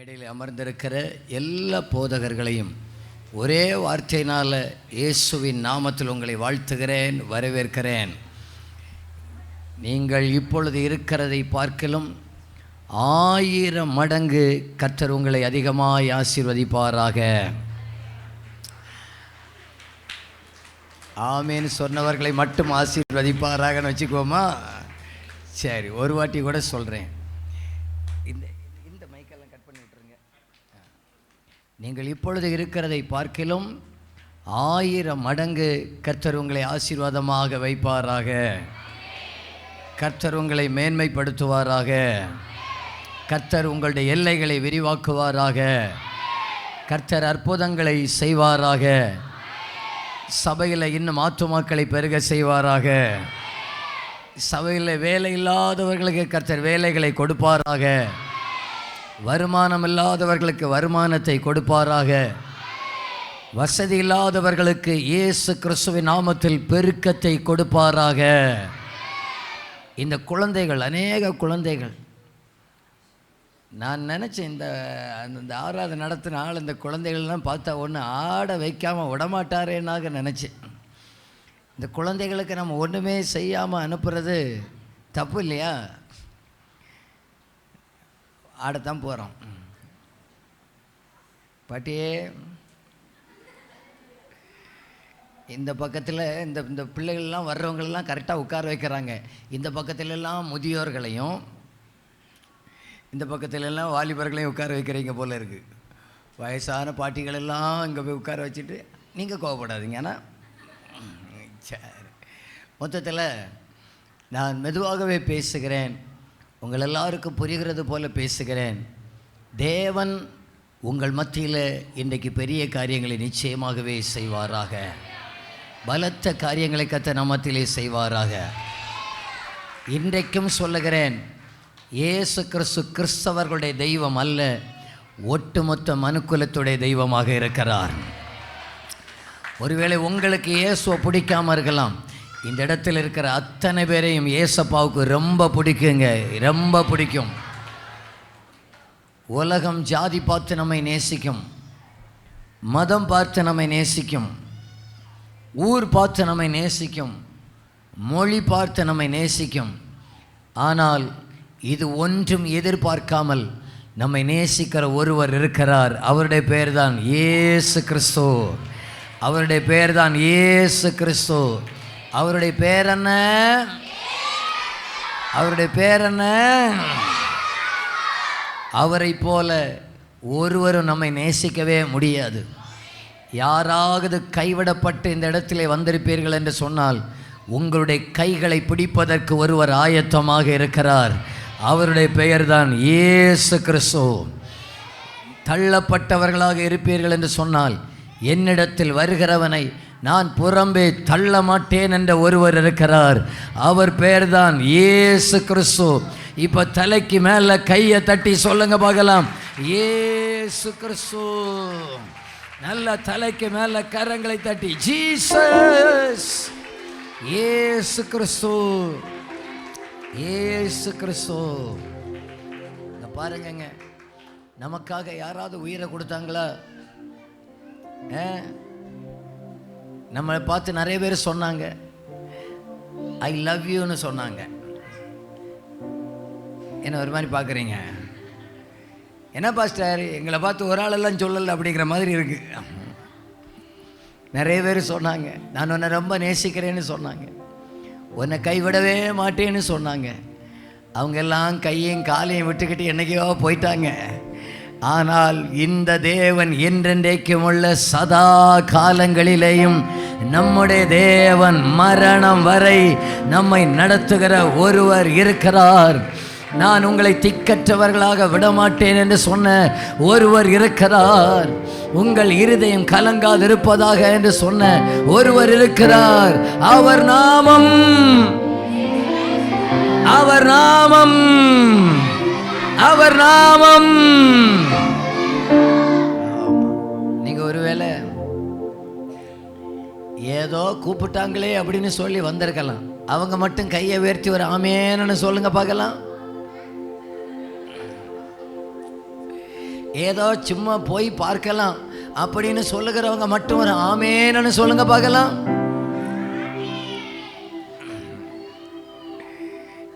மேடையில் அமர்ந்திருக்கிற எல்லா போதகர்களையும் ஒரே வார்த்தையினால் இயேசுவின் நாமத்தில் உங்களை வாழ்த்துகிறேன், வரவேற்கிறேன். நீங்கள் இப்பொழுது இருக்கிறதை பார்க்கிலும் 1000 மடங்கு கர்த்தர் உங்களை அதிகமாய் ஆசீர்வதிப்பாராக. ஆமேன்னு சொன்னவர்களை மட்டும் ஆசீர்வதிப்பாராகன்னு வச்சுக்கோமா. சரி, ஒரு வாட்டி கூட சொல்கிறேன். இந்த மைக்கெல்லாம் கட் பண்ணி விட்டுருங்க. நீங்கள் இப்பொழுது இருக்கிறதை பார்க்கிலும் 1000 மடங்கு கர்த்தர் உங்களை ஆசீர்வாதமாக வைப்பாராக. கர்த்தர் உங்களை மேன்மைப்படுத்துவாராக. கர்த்தர் உங்களுடைய எல்லைகளை விரிவாக்குவாராக. கர்த்தர் அற்புதங்களை செய்வாராக. சபையில் இன்னும் ஆத்துமாக்களை பெருக செய்வாராக. சபையில் வேலை இல்லாதவர்களுக்கு கர்த்தர் வேலைகளை கொடுப்பாராக. வருமானம் இல்லாதவர்களுக்கு வருமானத்தை கொடுப்பாராக. வசதி இல்லாதவர்களுக்கு இயேசு கிறிஸ்துவின் நாமத்தில் பெருக்கத்தை கொடுப்பாராக. இந்த குழந்தைகள், அநேக குழந்தைகள், நான் நினச்சேன் இந்த ஆராதனை நடத்தின ஆள் இந்த குழந்தைகள்லாம் பார்த்தா ஒன்று ஆட வைக்காமல் விடமாட்டாரேனாக நினச்சேன். இந்த குழந்தைகளுக்கு நம்ம ஒன்றுமே செய்யாமல் அனுப்புறது தப்பு இல்லையா? ஆடத்தான் போகிறோம். பாட்டியே, இந்த பக்கத்தில் இந்த பிள்ளைகள்லாம் வர்றவங்களெல்லாம் கரெக்டாக உட்கார வைக்கிறாங்க. இந்த பக்கத்துலலாம் முதியோர்களையும் இந்த பக்கத்துலலாம் வாலிபர்களையும் உட்கார வைக்கிறீங்க போல் இருக்குது. வயசான பாட்டிகளெல்லாம் இங்கே போய் உட்கார வச்சுட்டு நீங்கள் கோவப்படாதீங்க. ஆனால் சரி, மொத்தத்தில் நான் மெதுவாகவே பேசுகிறேன், உங்கள் எல்லாருக்கும் புரிகிறது போல பேசுகிறேன். தேவன் உங்கள் மத்தியில் இன்றைக்கு பெரிய காரியங்களை நிச்சயமாகவே செய்வாராக. பலத்த காரியங்களை கர்த்தர் நம் மத்தியிலே செய்வாராக. இன்றைக்கும் சொல்லுகிறேன், இயேசு கிறிஸ்து கிறிஸ்தவர்களுடைய தெய்வம் அல்ல, ஒட்டுமொத்த மனுக்குலத்துடைய தெய்வமாக இருக்கிறார். ஒருவேளை உங்களுக்கு இயேசுவை பிடிக்காமல் இருக்கலாம். இந்த இடத்தில் இருக்கிற அத்தனை பேரையும் இயேசப்பாவுக்கு ரொம்ப பிடிக்குங்க, ரொம்ப பிடிக்கும். உலகம் ஜாதி பார்த்து நம்மை நேசிக்கும், மதம் பார்த்து நம்மை நேசிக்கும், ஊர் பார்த்து நம்மை நேசிக்கும், மொழி பார்த்து நம்மை நேசிக்கும். ஆனால் இது ஒன்றும் எதிர்பார்க்காமல் நம்மை நேசிக்கிற ஒருவர் இருக்கிறார். அவருடைய பேர் தான் இயேசு கிறிஸ்து. அவருடைய பேர் தான் இயேசு கிறிஸ்து. அவருடைய பேர் என்ன? அவருடைய பேர் என்ன? அவரை போல ஒருவரும் நம்மை நேசிக்கவே முடியாது. யாராவது கைவிடப்பட்டு இந்த இடத்திலே வந்திருப்பீர்கள் என்று சொன்னால் உங்களுடைய கைகளை பிடிப்பதற்கு ஒருவர் ஆயத்தமாக இருக்கிறார். அவருடைய பெயர் தான் இயேசு கிறிஸ்து. தள்ளப்பட்டவர்களாக இருப்பீர்கள் என்று சொன்னால் என்னிடத்தில் வருகிறவனை நான் புறம்பே தள்ள மாட்டேன் என்ற ஒருவர் இருக்கிறார். அவர் பெயர் தான் இயேசு கிறிஸ்து. இப்போ தலைக்கு மேலே கையை தட்டி சொல்லுங்க பார்க்கலாம், இயேசு கிறிஸ்து. நல்ல தலைக்கு மேலே கரங்களை தட்டி ஜீசஸ், இயேசு கிறிஸ்து, இயேசு கிறிஸ்து. இங்க பாருங்க, நமக்காக யாராவது உயிரை கொடுத்தாங்களா? நம்மளை பார்த்து நிறைய பேர் சொன்னாங்க, ஐ லவ் யூன்னு சொன்னாங்க. என்ன ஒரு மாதிரி பார்க்குறீங்க? என்ன பாஸ்டர், எங்களை பார்த்து ஒரு ஆளெல்லாம் சொல்லலை அப்படிங்கிற மாதிரி இருக்கு. நிறைய பேர் சொன்னாங்க, நான் உன்னை ரொம்ப நேசிக்கிறேன்னு சொன்னாங்க, உன்னை கைவிடவே மாட்டேன்னு சொன்னாங்க. அவங்க எல்லாம் கையையும் காலையும் விட்டுக்கிட்டு என்னைக்கோ போயிட்டாங்க. ஆனால் இந்த தேவன் என்றென்றைக்கும் உள்ள சதா காலங்களிலேயும் நம்முடைய தேவன் மரணம் வரை நம்மை நடத்துகிற ஒருவர் இருக்கிறார். நான் உங்களை திக்கற்றவர்களாக விடமாட்டேன் என்று சொன்ன ஒருவர் இருக்கிறார். உங்கள் இருதயம் கலங்காதிருப்பதாக என்று சொன்ன ஒருவர் இருக்கிறார். அவர் நாமம், அவர் நாமம், அவர் நாமம். நீங்க ஒருவேளை ஏதோ கூப்பிட்டாங்களே அப்படின்னு சொல்லி வந்திருக்கலாம். அவங்க மட்டும் கையை உயர்த்தி ஒரு ஆமேன்னு சொல்லுங்க பார்க்கலாம். ஏதோ சும்மா போய் பார்க்கலாம் அப்படின்னு சொல்லுகிறவங்க மட்டும் ஒரு ஆமேன்னு சொல்லுங்க பார்க்கலாம்.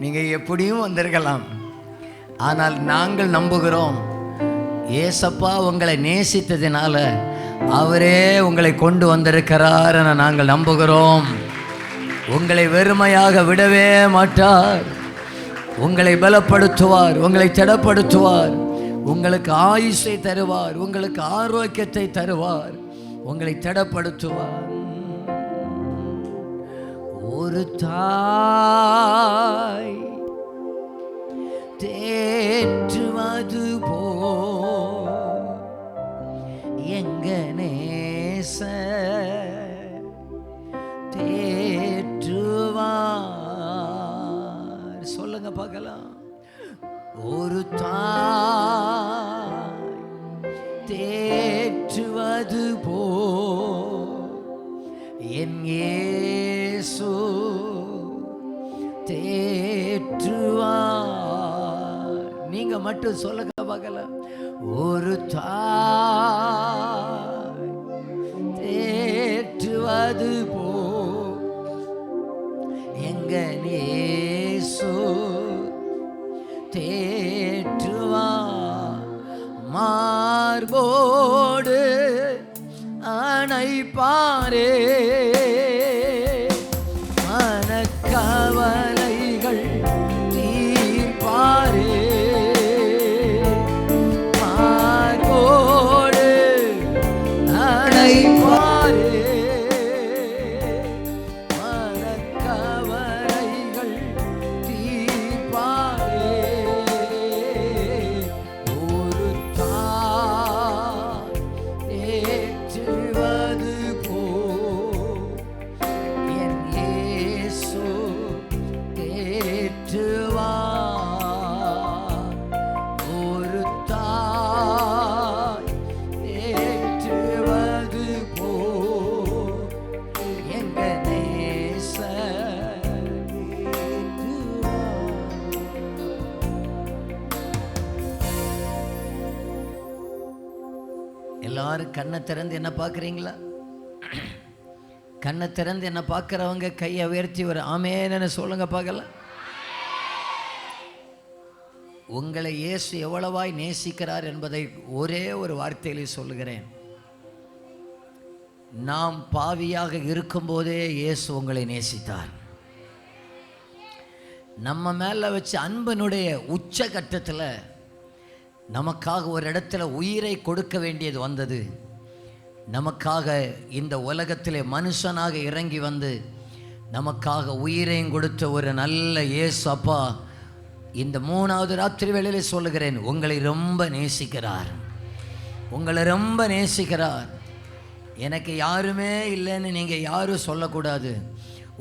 நீங்க எப்படியும் வந்திருக்கலாம், ஆனால் நாங்கள் நம்புகிறோம் ஏசப்பா உங்களை நேசித்ததினால அவரே உங்களை கொண்டு வந்திருக்கிறார் என நாங்கள் நம்புகிறோம். உங்களை வெறுமையாக விடவே மாட்டார். உங்களை பலப்படுத்துவார், உங்களை திடப்படுத்துவார், உங்களுக்கு ஆயுசை தருவார், உங்களுக்கு ஆரோக்கியத்தை தருவார், உங்களை திடப்படுத்துவார். ஒரு தாய் தேற்றுவது போ எங்க நேச தேற்றுவார். சொல்லுங்க பார்க்கலாம். ஒரு தாய் தேற்றுவது போ என் இயேசு தேற்றுவார். நீங்க மட்டும் சொல்லுங்க பார்க்கலாம். ஒரு தாய் தேற்றுவது போ எங்க இயேசு தேற்றுவார். மார்போடு அணைப்பாரே, மனக்கவலைகள் தீர்ப்பாரே. மார்போடு அணைப்பாரே, மனக்கவலைகள் தீர்ப்பாரே. ஒரு தாய் ஏற்றுவது போ என் இயேசு தேற்றுவார். ஒரு தாய் தேற்றுவது போ எங்க நேசர் தேற்றுவார். எல்லாரும் கண்ணை திறந்து என்ன பார்க்குறீங்களா? கண்ணை திறந்து என்ன பார்க்குறவங்க கையை உயர்த்தி ஒரு ஆமேன்னு சொல்லுங்க பார்க்கலாம். உங்களை இயேசு எவ்வளவாய் நேசிக்கிறார் என்பதை ஒரே ஒரு வார்த்தையிலே சொல்லுகிறேன். நாம் பாவியாக இருக்கும்போதே இயேசு உங்களை நேசித்தார். நம்ம மேலே வச்ச அன்பனுடைய உச்சகட்டத்தில் நமக்காக ஒரு இடத்துல உயிரை கொடுக்க வேண்டியது வந்தது. நமக்காக இந்த உலகத்திலே மனுஷனாக இறங்கி வந்து நமக்காக உயிரையும் கொடுத்த ஒரு நல்ல இயேசு அப்பா இந்த 3வது ராத்திரி வேளையிலே சொல்லுகிறேன், உங்களை ரொம்ப நேசிக்கிறார். உங்களை ரொம்ப நேசிக்கிறார். எனக்கு யாருமே இல்லைன்னு நீங்கள் யாரும் சொல்லக்கூடாது.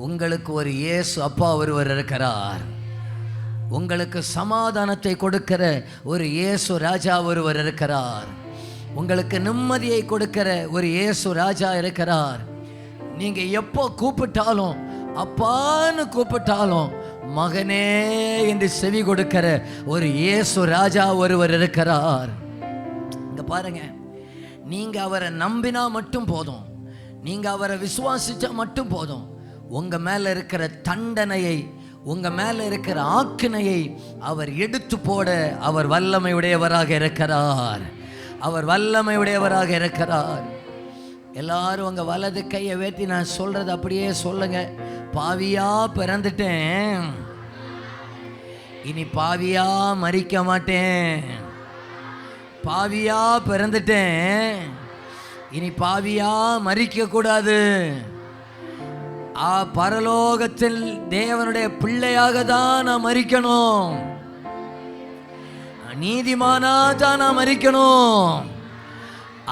உங்களுக்கு ஒரு இயேசு அப்பா ஒருவர் இருக்கிறார். உங்களுக்கு சமாதானத்தை கொடுக்கிற ஒரு இயேசு ராஜா ஒருவர் இருக்கிறார். உங்களுக்கு நிம்மதியை கொடுக்கிற ஒரு இயேசு ராஜா இருக்கிறார். நீங்க எப்போ கூப்பிட்டாலும், அப்பான்னு கூப்பிட்டாலும் மகனே என்று செவி கொடுக்கிற ஒரு இயேசு ராஜா ஒருவர் இருக்கிறார். இங்க பாருங்க, நீங்க அவரை நம்பினா மட்டும் போதும், நீங்க அவரை விசுவாசிச்சா மட்டும் போதும். உங்க மேல இருக்கிற தண்டனையை, உங்க மேல இருக்கிற ஆக்கினையை அவர் எடுத்து போட அவர் வல்லமை உடையவராக இருக்கிறார். அவர் வல்லமை உடையவராக இருக்கிறார். எல்லாரும் உங்க வலது கையை வேத்தி நான் சொல்றது அப்படியே சொல்லுங்க. பாவியா பிறந்துட்டேன், இனி பாவியா மரிக்க மாட்டேன். பாவியா பிறந்துட்டேன், இனி பாவியா மரிக்க கூடாது. பரலோகத்தில் தேவனுடைய பிள்ளையாக தான் நான் மரிக்கணும், நீதிமானா தான் நான் மரிக்கணும்.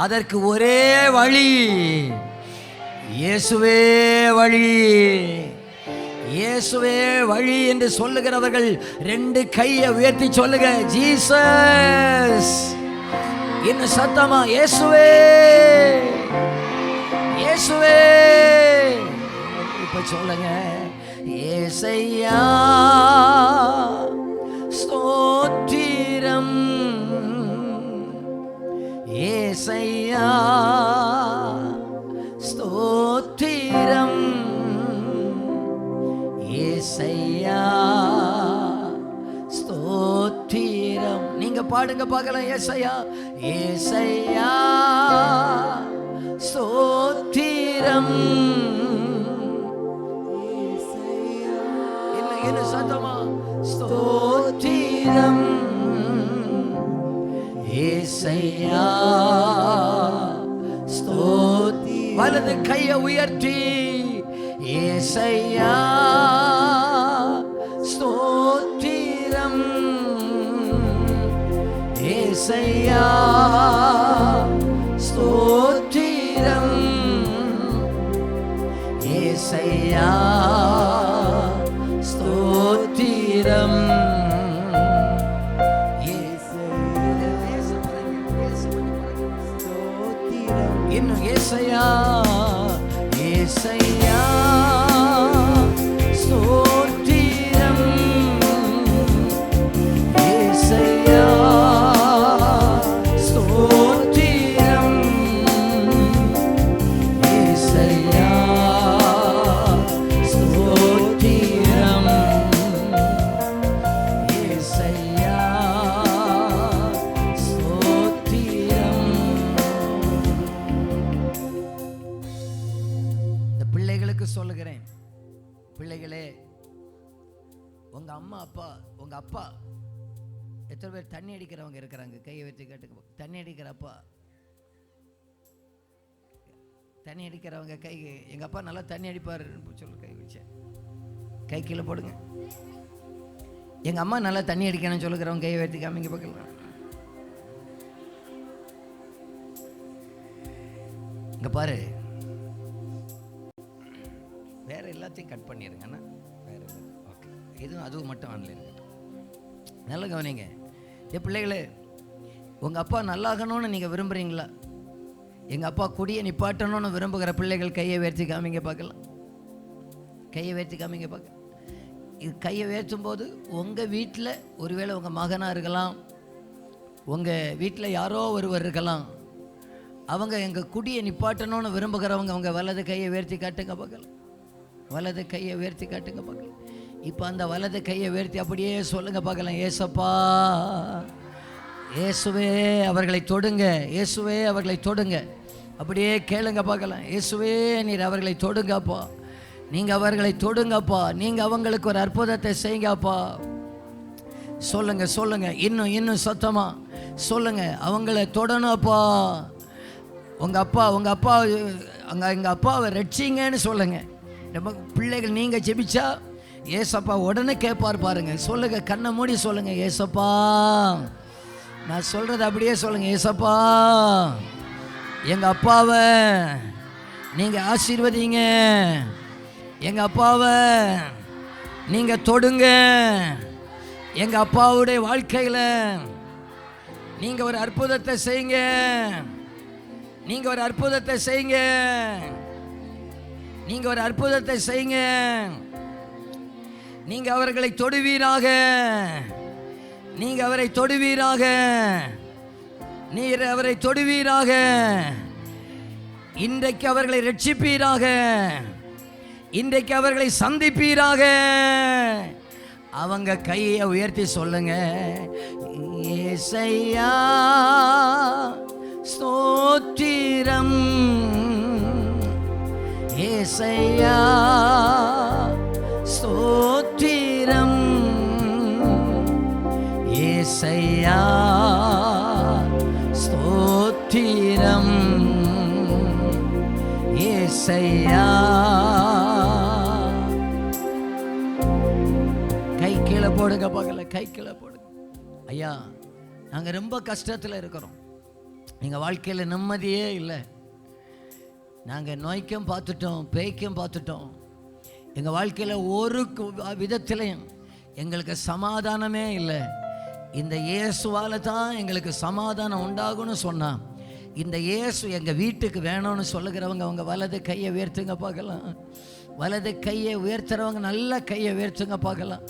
அதற்கு ஒரே வழி, இயேசுவே வழி, இயேசுவே வழி என்று சொல்லுகிறவர்கள் 2 கையை உயர்த்தி சொல்லுங்க. ஜீசஸ். இன்னும் சத்தமா, இயேசுவே, இயேசுவே. இப்ப சொல்லுங்க, ஏசையா ஸ்தோத்திரம், ஏசையா ஸ்தோத்திரம், ஏசையா ஸ்தோத்திரம். நீங்க பாடுங்க பார்க்கலாம். ஏசையா, ஏசையா ஸ்தோத்திரம். என்ன சத்தமா? ஸ்தோத்திரம், ஏசையா ஸ்தோத்திரம். வலது கையை உயர்த்தி ஏசையா ஸ்தோத்திரம், ஏசையா ஸ்தோத்திரம், ஏசையா ஸ்தோத்திரம். இன்னும் ஏசையா, ஏசையா ஸ்தோத்திரம், ஏசையா ஸ்தோத்திரம், ஏசையா ஸ்தோத்திரம், ஏசையா ஸ்தோத்திரம். இந்த பிள்ளைகளுக்கு சொல்லுகிறேன், பிள்ளைகளே, உங்க அம்மா அப்பா, உங்க அப்பா எத்தனை பேர் தண்ணி அடிக்கிறவங்க இருக்கிறாங்க? கையை வச்சு கேட்டுக்க. தண்ணி அடிக்கிற அப்பா, தண்ணி அடிக்கிறவங்க கை, எங்க அப்பா நல்லா தண்ணி அடிப்பார் சொல்லு. கை வச்ச கை கீழே போடுங்க. எங்க அம்மா நல்லா தண்ணி அடிக்கணும்னு சொல்லுகிறவங்க கையை வைத்து காமிங்க பார்க்கலாம். இங்க பாரு, வேற எல்லாத்தையும் கட் பண்ணிடுங்க. வேற ஓகே, இதுவும் அதுவும் மட்டும் ஆன்லைன். நல்லா கவனிங்க. என் பிள்ளைகளே, உங்கள் அப்பா நல்லாகணும்னு நீங்கள் விரும்புகிறீங்களா? எங்கள் அப்பா குடியை நிப்பாட்டணும்னு விரும்புகிற பிள்ளைகள் கையை உயர்த்தி காமிங்க பார்க்கலாம். கையை உயர்த்தி காமிங்க பார்க்க. இது கையை உயர்த்தும் போது உங்கள் வீட்டில் ஒருவேளை உங்கள் மகனாக இருக்கலாம், உங்கள் வீட்டில் யாரோ ஒருவர் இருக்கலாம். அவங்க எங்கள் குடியை நிப்பாட்டணும்னு விரும்புகிறவங்க அவங்க வலது கையை உயர்த்தி காட்டுங்க பார்க்கலாம். வலது கையை உயர்த்தி காட்டுங்க பார்க்கலாம். இப்போ அந்த வலது கையை உயர்த்தி அப்படியே சொல்லுங்க பார்க்கலாம். ஏசப்பா, இயேசுவே அவர்களை தொடுங்க, இயேசுவே அவர்களை தொடுங்க. அப்படியே கேளுங்க பார்க்கலாம். இயேசுவே நீர் அவர்களை தொடுங்கப்பா, நீங்கள் அவர்களை தொடுங்கப்பா, நீங்கள் அவங்களுக்கு ஒரு அற்புதத்தை செய்யுங்கப்பா. சொல்லுங்க சொல்லுங்க, இன்னும் இன்னும் சத்தமா சொல்லுங்க. அவங்கள தொடணும்ப்பா. உங்கள் அப்பா அங்கே எங்கள் அப்பாவை ரட்சிங்கன்னு சொல்லுங்க. நம்ம பிள்ளைகள் நீங்கள் ஜெபிச்சா ஏசப்பா உடனே கேட்பார் பாருங்க. சொல்லுங்க, கண்ணை மூடி சொல்லுங்க. ஏசப்பா, நான் சொல்றது அப்படியே சொல்லுங்க. ஏசப்பா, எங்க அப்பாவை நீங்க ஆசீர்வதிங்க, எங்க அப்பாவை நீங்க தொடுங்க, எங்க அப்பாவுடைய வாழ்க்கையில நீங்க ஒரு அற்புதத்தை செய்யுங்க, நீங்க ஒரு அற்புதத்தை செய்யுங்க, நீங்க ஒரு அற்புதத்தை செய்யுங்க. நீங்க அவர்களை தொடுவீராக, நீங்க அவரை தொடுவீராக, நீர் அவரை தொடுவீராக. இன்றைக்கு அவர்களை ரட்சிப்பீராக, இன்றைக்கு அவர்களை சந்திப்பீராக. அவங்க கையை உயர்த்தி சொல்லுங்க. ஏசையா ஸ்தோத்திரம், ஏசையா ஸ்தோத்திரம், ஏசையா ஸ்தோத்திரம், ஏசையா. கை கீழே போடுங்க பார்க்கல, கை கீழே போடுங்க. ஐயா, நாங்கள் ரொம்ப கஷ்டத்தில் இருக்கிறோம், எங்கள் வாழ்க்கையில் நிம்மதியே இல்லை. நாங்கள் நோய்க்கும் பார்த்துட்டோம், பேய்க்கும் பார்த்துட்டோம். எங்கள் வாழ்க்கையில் ஒரு விதத்திலையும் எங்களுக்கு சமாதானமே இல்லை. இந்த இயேசுவால் தான் எங்களுக்கு சமாதானம் உண்டாகும்னு சொன்னான். இந்த இயேசு எங்கள் வீட்டுக்கு வேணும்னு சொல்லுகிறவங்க அவங்க வலது கையை உயர்த்துங்க பார்க்கலாம். வலது கையை உயர்த்துறவங்க நல்ல கையை உயர்த்துங்க பார்க்கலாம்.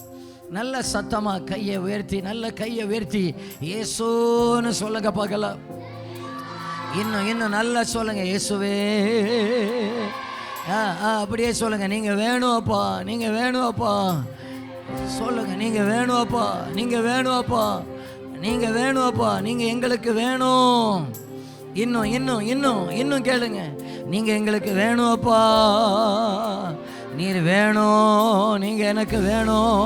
நல்ல சத்தமாக கையை உயர்த்தி, நல்ல கையை உயர்த்தி இயேசுன்னு சொல்லுங்க பார்க்கலாம். இன்னும் இன்னும் நல்லா சொல்லுங்க, இயேசுவே. அப்படியே சொல்லுங்க, நீங்க வேணும் அப்பா, நீங்க வேணும் அப்பா. சொல்லுங்க, நீங்க வேணும் அப்பா, நீங்க வேணும் அப்பா, நீங்க வேணும் அப்பா, நீங்க எங்களுக்கு வேணும். இன்னும் இன்னும் இன்னும் இன்னும் கேளுங்க, நீங்க எங்களுக்கு வேணும் அப்பா, நீர் வேணும், நீங்க எனக்கு வேணும்.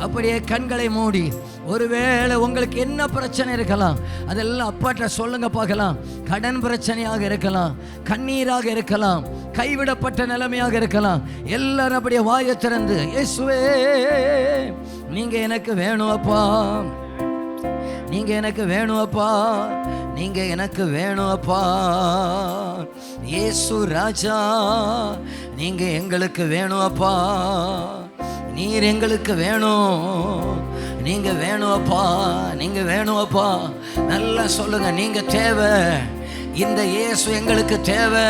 அப்படியே கண்களை மூடி, ஒருவேளை உங்களுக்கு என்ன பிரச்சனை இருக்கலாம் அதெல்லாம் அப்பாட்ட சொல்லுங்க பார்க்கலாம். கடன் பிரச்சனையாக இருக்கலாம், கண்ணீராக இருக்கலாம், கைவிடப்பட்ட நிலைமையாக இருக்கலாம். எல்லாரும் அப்படியே வாயை திறந்து, இயேசுவே நீங்க எனக்கு வேணும் அப்பா, நீங்க எனக்கு வேணும் அப்பா, நீங்க எனக்கு வேணும் அப்பா. இயேசு ராஜா நீங்க எங்களுக்கு வேணும் அப்பா, நீர் எங்களுக்கு வேணும், நீங்க வேணும் அப்பா, நீங்க வேணும் அப்பா. நல்லா சொல்லுங்க, நீங்க தேவை, இந்த இயேசு எங்களுக்கு தேவை,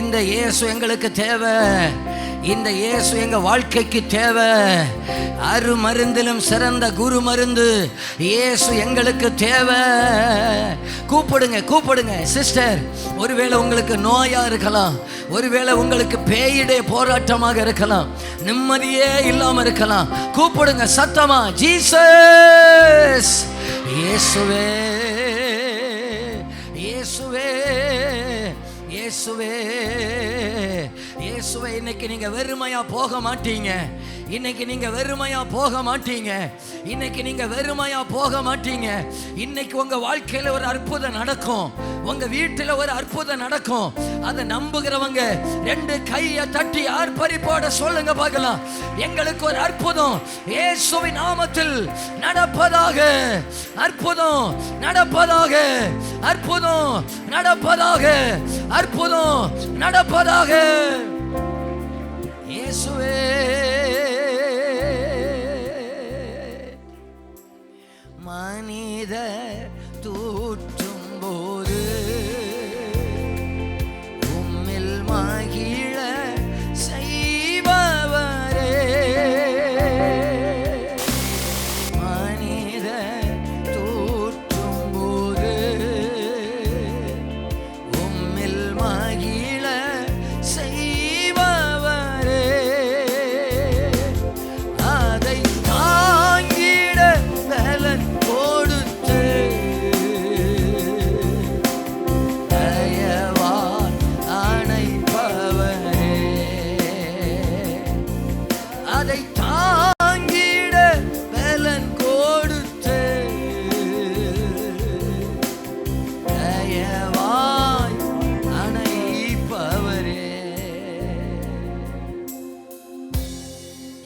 இந்த இயேசு எங்களுக்கு தேவை, இந்த இயேசு எங்க வாழ்க்கைக்கு தேவை. அரு மருந்திலும் சிறந்த குரு மருந்து இயேசு எங்களுக்கு தேவை. கூப்பிடுங்க, கூப்பிடுங்க சிஸ்டர். ஒருவேளை உங்களுக்கு நோயா இருக்கலாம், ஒருவேளை உங்களுக்கு பேயிடைய போராட்டமாக இருக்கலாம், நிம்மதியே இல்லாம இருக்கலாம். கூப்பிடுங்க சத்தமா, ஜீசஸ், இயேசுவே, இயேசுவே, இயேசுவே, இயேசுவே. இன்னைக்கு நீங்க வெறுமையா போக மாட்டீங்க, இன்னைக்கு நீங்க வெறுமையா போக மாட்டீங்க, இன்னைக்கு நீங்க வெறுமையா போக மாட்டீங்க. இன்னைக்கு உங்க வாழ்க்கையில ஒரு அற்புதம் நடக்கும், உங்க வீட்டுல ஒரு அற்புதம் நடக்கும். அதை நம்புகிறவங்க ரெண்டு கையை தட்டி ஆர்ப்பரிப்போட சொல்லுங்க பார்க்கலாம், எங்களுக்கு ஒரு அற்புதம் இயேசுவின் நாமத்தில் நடப்பதாக, அற்புதம் நடப்பதாக, அற்புதம் நடப்பதாக, அற்புதம் நடப்பதாக. இயேசுவே மனித தூற்றும் போது உம்மில் மகிழ செய்பவரே, மனித தூற்றும் போது உம்மில் மகிழ செய்பவரே, அதை தாங்கிட பலன் கொடுத்து தயவால் அணைப்பவரே, அதை தாங்கிட பலன் கொடுத்து தயவாய் அணைப்பவரே.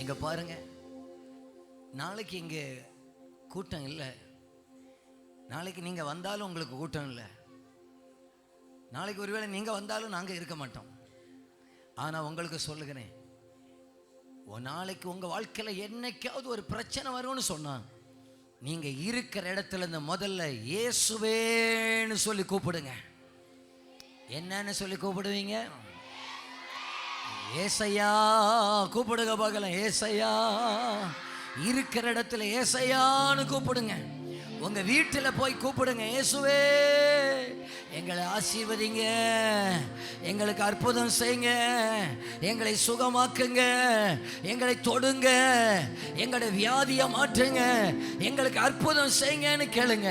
இங்க பாருங்க, நாளைக்கு இங்க கூட்டம் இல்லை, நாளைக்கு நீங்க வந்தாலும் உங்களுக்கு கூட்டம் இல்லை, நாளைக்கு ஒருவேளை நீங்க வந்தாலும் நாங்க இருக்க மாட்டோம். ஆனா உங்களுக்கு சொல்லுகிறேன், நாளைக்கு உங்க வாழ்க்கையில என்னைக்காவது ஒரு பிரச்சனை வரும்னு சொன்னா, நீங்க இருக்கிற இடத்துல இருந்து முதல்ல இயேசுவேன்னு சொல்லி கூப்பிடுங்க. என்னன்னு சொல்லி கூப்பிடுவீங்க? ஏசையா கூப்பிடுங்க பார்க்கலாம், ஏசையா. இருக்கிற இடத்துல ஏசையான்னு கூப்பிடுங்க. உங்க வீட்டுல போய் கூப்பிடுங்க, இயேசுவே எங்களை ஆசீர்வதிங்க, எங்களுக்கு அற்புதம் செய்யுங்க, எங்களை சுகமாக்குங்க, எங்களை தொடுங்க, எங்களுடைய வியாதியை மாற்றுங்க, எங்களுக்கு அற்புதம் செய்யுங்கன்னு கேளுங்க.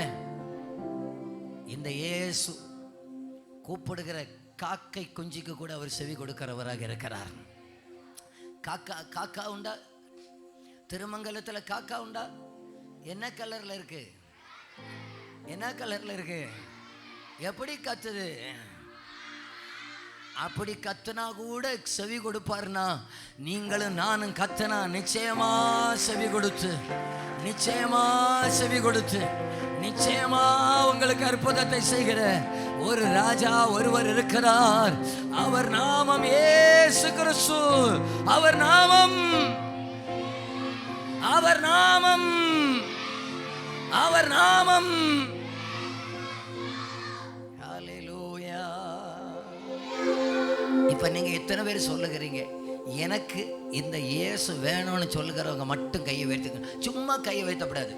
இந்த இயேசு கூப்பிடுகிற காக்கை குஞ்சுக்கு கூட அவர் செவி கொடுக்கிறவராக இருக்கிறார். காக்கா, காக்கா உண்டா? திருமங்கலத்தில் காக்கா உண்டா? என்ன கலர்ல இருக்கு? என்ன கலர்ல இருக்கு? எப்படி கத்துது? அப்படி கத்துனா கூட செவி கொடுப்பார்னா, நீங்களும் நானும் கத்துனா நிச்சயமா செவி கொடுத்து, நிச்சயமா செவி கொடுத்து, நிச்சயமா உங்களுக்கு அற்புதத்தை செய்கிற ஒரு ராஜா ஒருவர் இருக்கிறார். அவர் நாமம் இயேசு கிறிஸ்து. அவர் நாமம், அவர் நாமம், அவர் நாமம். ஹல்லேலூயா. இப்ப நீங்க எத்தனை பேர் சொல்லுகிறீங்க, எனக்கு இந்த இயேசு வேணும்னு சொல்லுகிறவங்க மட்டும் கையை வைத்துக்க. சும்மா கையை வைத்தக்கூடாது,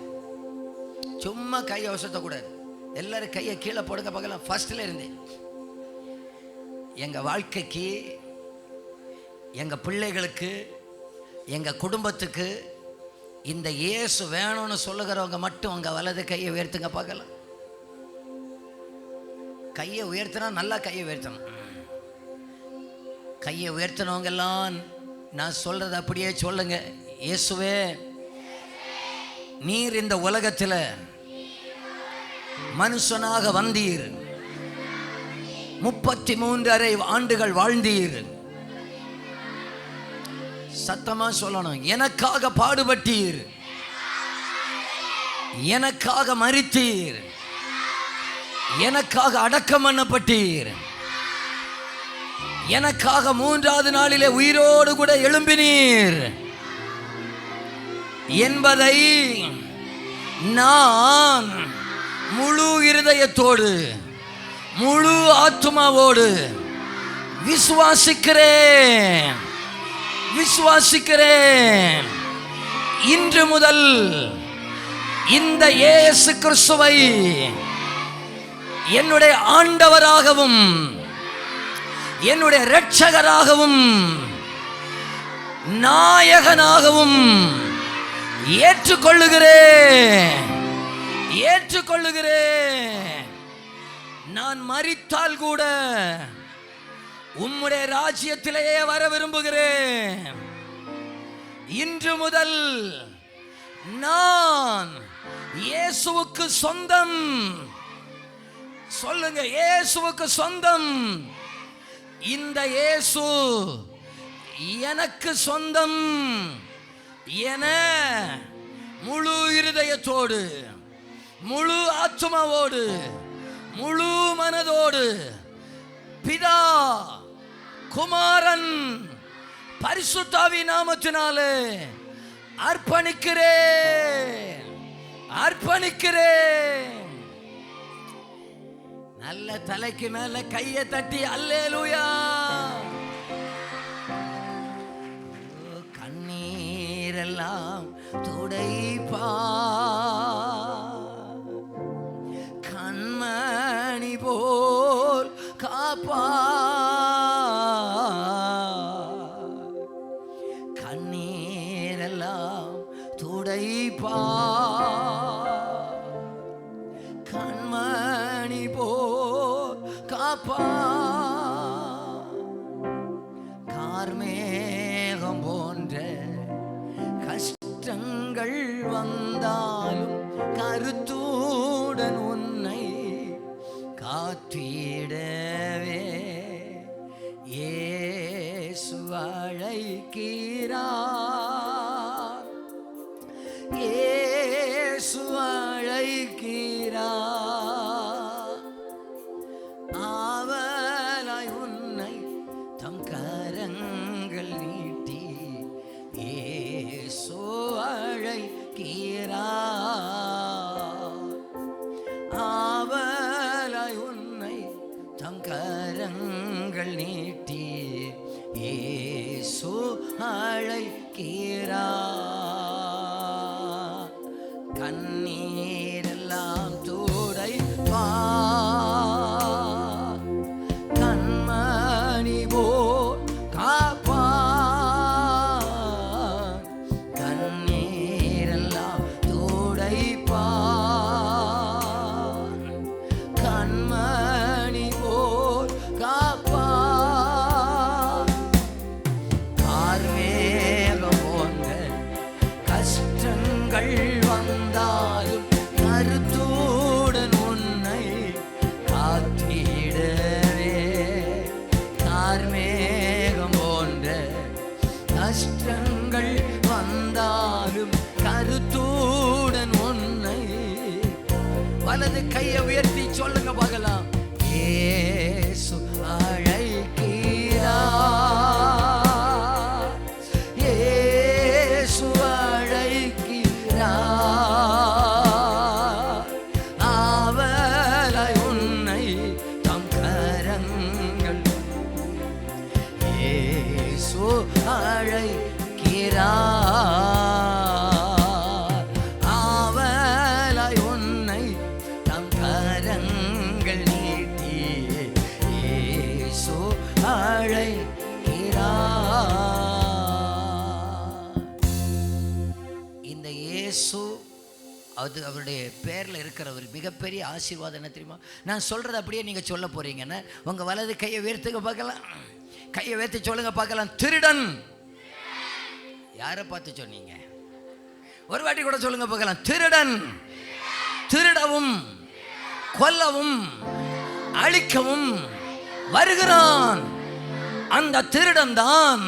சும்மா கையை வசத்தக்கூடாது. எல்லாரும் கையை கீழே போடுங்க பார்க்கலாம். ஃபர்ஸ்ட்ல இருந்து எங்க வாழ்க்கைக்கு, எங்க பிள்ளைகளுக்கு, எங்க குடும்பத்துக்கு இந்த இயேசு வேணும்னு சொல்லுகிறவங்க மட்டும் அங்க வலது கையை உயர்த்துங்க பார்க்கலாம். கையை உயர்த்தினா நல்லா கையை உயர்த்தணும். கையை உயர்த்தினவங்க எல்லாம் நான் சொல்றது அப்படியே சொல்லுங்க. இயேசுவே, நீர் இந்த உலகத்தில் மனுஷனாக வந்தீர், 33.5 ஆண்டுகள் வாழ்ந்தீர். சத்தமா சொல்லணும். எனக்காக பாடுபட்டீர், எனக்காக மரித்தீர், எனக்காக அடக்கம் பண்ணப்பட்டீர், எனக்காக 3ஆவது நாளிலே உயிரோடு கூட எழும்பினீர் என்பதை நான் முழு இருதயத்தோடு முழு ஆத்துமாவோடு விசுவாசிக்கிறேன். இன்று முதல் இந்த இயேசு கிறிஸ்துவை என்னுடைய ஆண்டவராகவும் என்னுடைய இரட்சகராகவும் நாயகனாகவும் ஏற்றுக்கொள்ளுகிறேன். நான் மரித்தால் கூட உம்முடைய ராஜ்யத்திலேயே வர விரும்புகிறேன். இன்று முதல் நான் இயேசுவுக்கு சொந்தம். சொல்லுங்க, இயேசுவுக்கு சொந்தம். இந்த இயேசு எனக்கு சொந்தம் என முழு இருதயத்தோடு முழு ஆத்துமாவோடு முழு மனதோடு பிதா குமாரன் பரிசுத்தாவி நாமத்தினாலே அர்ப்பணிக்கிறேன். நல்ல தலைக்கு மேல கையை தட்டி அல்லேலூயா. கண்ணீரெல்லாம் துடைப்பா, கண்மணி போல் காப்பா, கண்ணீரெல்லாம் துடைப்பா, கண்மணி போல் காப்பா, கார்மேகம் போன்ற கஷ்டங்கள் வந்தாலும் கருத்துடன் உன்னை காத்திடவே இயேசு அழைக்கிறார், இயேசு அழைக்கிறார். ஆவலாய் உன்னை தம் கரங்கள் நீட்டி இயேசு அழைக்கிறார். ஆவலாய் உன்னை தம் கரங்கள் நீட்டி இயேசு அழைக்கிறார். கண்ணீரெல்லாம் துடைப்பா, கண்மணி போல் காப்பா, கண்ணீரெல்லாம் துடைப்பா, கண்மணி போல் காப்பா, கார்மேகம் போன்ற கஷ்டங்கள் வந்தாலும் கருத்துடன் உன்னை காத்திடவே, கார்மேகம் போன்ற கஷ்டங்கள் வந்தாலும் கருத்துடன் உன்னை. வலது கையை உயர்த்தி சொல்லுங்க பார்க்கலாம். இயேசு அழைக்கிறார், இயேசு அழைக்கிறார். ஆவலாய் உன்னை தம் கரங்கள் இயேசு அழைக்கிறார். ஆவலாய் உன்னை தம் கரங்கள் அது அவருடைய பேரில் இருக்கிற ஒரு மிகப்பெரிய ஆசீர்வாதம் என்ன தெரியுமா? நான் சொல்கிறது அப்படியே நீங்கள் சொல்ல போகிறீங்கன்னு உங்கள் வலது கையை உயர்த்துங்க பார்க்கலாம். கையை உயர்த்தி சொல்லுங்க பார்க்கலாம். திருடன். யாரை பார்த்து சொன்னீங்க? ஒரு வாட்டி கூட சொல்லுங்க பார்க்கலாம். திருடன் திருடவும் கொல்லவும் அழிக்கவும் வருகிறான். அந்த திருடன் தான்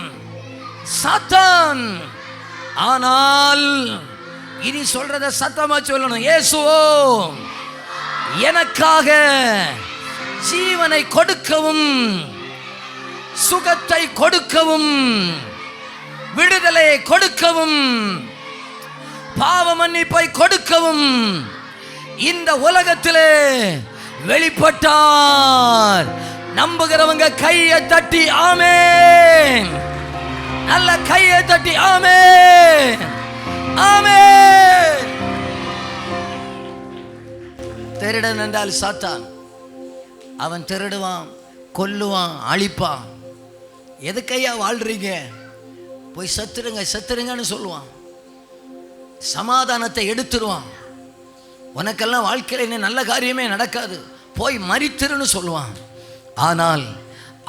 சாத்தான். ஆனால் இனி சொல்றத சத்தமா சொல்லணும். இயேசுவோ எனக்காக ஜீவனை கொடுக்கவும் சுகத்தை கொடுக்கவும் விடுதலையை கொடுக்கவும் பாவ மன்னிப்பை கொடுக்கவும் இந்த உலகத்திலே வெளிப்பட்டார். நம்புகிறவங்க கையை தட்டி ஆமென். நல்ல கையை தட்டி ஆமென், ஆமென். திருடன் என்றால் சாத்தான். அவன் திருடுவான், கொல்லுவான், அழிப்பான். எதுக்கையா வாழ்றீங்க? போய் செத்துருங்க செத்துருங்கன்னு சொல்லுவான். சமாதானத்தை எடுத்துருவான். உனக்கெல்லாம் வாழ்க்கையில் இன்னும் நல்ல காரியமே நடக்காது, போய் மரித்திருன்னு சொல்லுவான். ஆனால்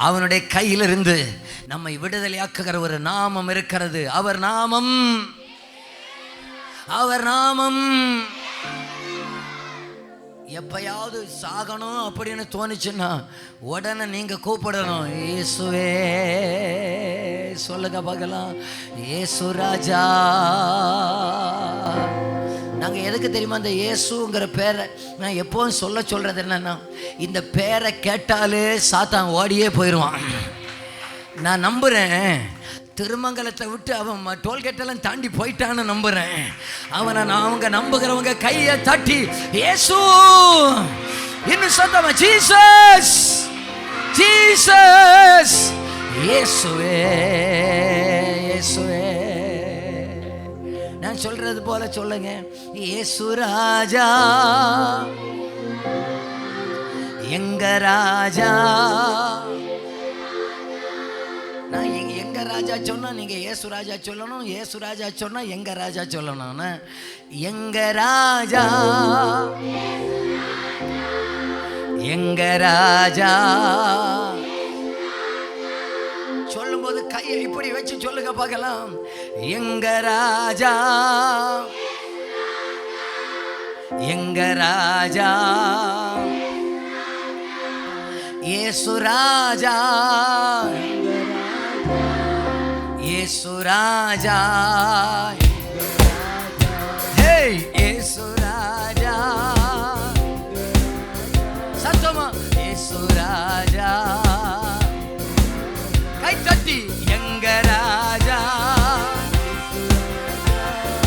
அவனுடைய கையிலிருந்து நம்மை விடுதலையாக்குகிற ஒரு நாமம் இருக்கிறது. அவர் நாமம், அவர் நாமம். எப்பயாவது சாகணும் அப்படின்னு தோணுச்சுன்னா உடனே நீங்க கூப்பிடணும், இயேசுவே. சொல்லுங்க பார்க்கலாம். இயேசு ராஜா. நாங்கள் எதுக்கு தெரியுமா இந்த இயேசுங்கிற பேரை நான் எப்போவும் சொல்றது என்னன்னா, இந்த பேரை கேட்டாலே சாத்தான் ஓடியே போயிடுவான். நான் நம்புகிறேன் திருமங்கலத்தை விட்டு அவன் டோல்கேட்டெல்லாம் தாண்டி போயிட்டான்னு நம்புகிறேன். அவங்க நம்புகிறவங்க கையை தட்டி இயேசு இன்னும் சொந்தமா ஜீசஸ் ஜீசஸ் இயேசுவே இயேசுவே. நான் சொல்றது போல சொல்லுங்க. இயேசு ராஜா எங்க ராஜா. நான் எங்க ராஜா சொன்னா நீங்க இயேசு ராஜா சொல்லணும். இயேசு ராஜா சொன்னா எங்க ராஜா சொல்லணும். எங்க ராஜா எங்க ராஜா. சொல்லும்போது கையை இப்படி வச்சு சொல்லுங்க பார்க்கலாம். எங்க ராஜா எங்க ராஜா இயேசு ராஜா இயேசு ராஜா. ஹே இயேசு ராஜா. சத்தமா இயேசு ராஜா. கை தட்டி எங்க ராஜா.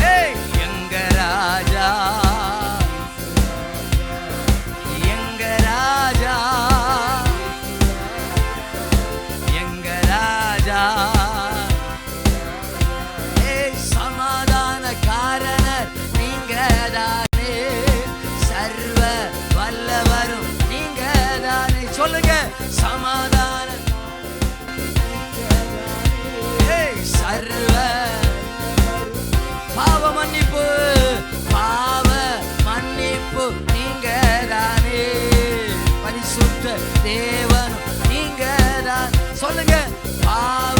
ஹே எங்க ராஜா எங்க ராஜா எங்க ராஜா. சமாதானக்காரர் நீங்க தானே, சர்வ வல்லவரும் நீங்க தானே. சொல்லுங்க. சமாதான சர்வ பாவ மன்னிப்பு பாவ மன்னிப்பு நீங்க தானே. பரிசுத்த தேவனும் நீங்க தான். சொல்லுங்க. பாவ